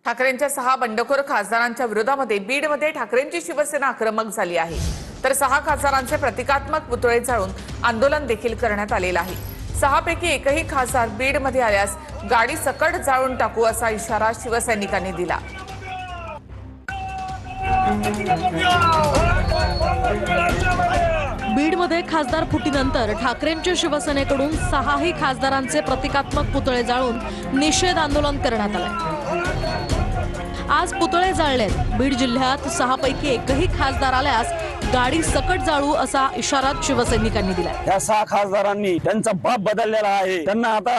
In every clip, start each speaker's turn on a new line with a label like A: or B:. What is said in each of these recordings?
A: ठाकरेंच्या 6 बंडखोर खासदारांच्या विरोधामध्ये बीडमध्ये ठाकरेंची शिवसेना आक्रमक झाली आहे। तर 6 खासदारांचे प्रतिकात्मक पुतळे जाळून आंदोलन देखील करण्यात आलेलं आहे। 6 पैकी एकही खासदार बीडमध्ये आल्यास गाडी सकट जाळून टाकू असा इशारा शिवसैनिकांनी दिला।
B: बीडमध्ये खासदार फुटीनंतर ठाकरेंच्या शिवसेनेकडून 6ही खासदारांचे प्रतिकात्मक पुतळे जाळून निषेध आंदोलन करण्यात आले। आज पुतळे जाळलेत। बीड जिल्ह्यात 6 पैकी एकही खासदार आल्यास गाडी सकट जाळू असा इशारा शिवसैनिकांनी दिला।
C: या 6 खासदारांनी त्यांचा बाप बदललेला आहे। त्यांना आता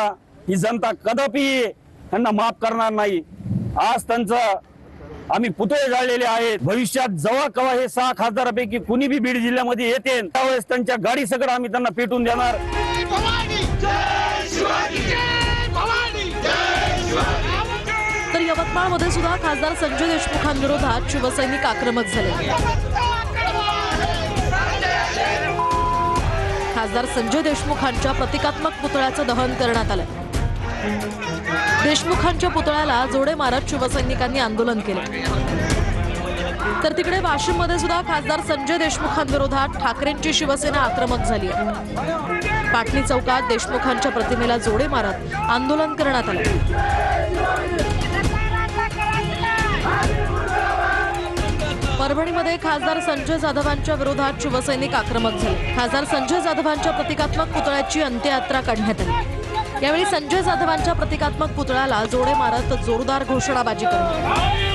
C: ही जनता कदापि त्यांना माफ करणार नाही। आज त्यांचं आम्ही पुतळे जाळलेले आहेत। भविष्यात जेव्हा केव्हा हे 6 खासदारांपैकी कुणी बी बीड जिल्ह्यामध्ये येते त्यावेळेस त्यांच्या गाडी सकट आम्ही त्यांना पेटून देणार।
B: तर यवतमाळमध्ये सुद्धा खासदार संजय देशमुखांविरोधात शिवसैनिक आक्रमक झाले। खासदार संजय देशमुखांच्या प्रतिकात्मक पुतळ्याचं दहन करण्यात आलं। देशमुखांच्या पुतळ्याला जोडे मारत शिवसैनिकांनी आंदोलन केले। तर तिकडे वाशिममध्ये सुद्धा खासदार संजय देशमुखांविरोधात ठाकरेंची शिवसेना आक्रमक झाली आहे। पाटणी चौकात देशमुखांच्या प्रतिमेला जोडे मारत आंदोलन करण्यात आले। परभणीमध्ये खासदार संजय जाधवांच्या विरोधात शिवसैनिक आक्रमक झाले। खासदार संजय जाधवांच्या प्रतिकात्मक पुतळ्याची अंत्ययात्रा काढण्यात आली। यावेळी संजय जाधवांच्या प्रतिकात्मक पुतळ्याला जोडे मारत जोरदार घोषणाबाजी करण्यात आली।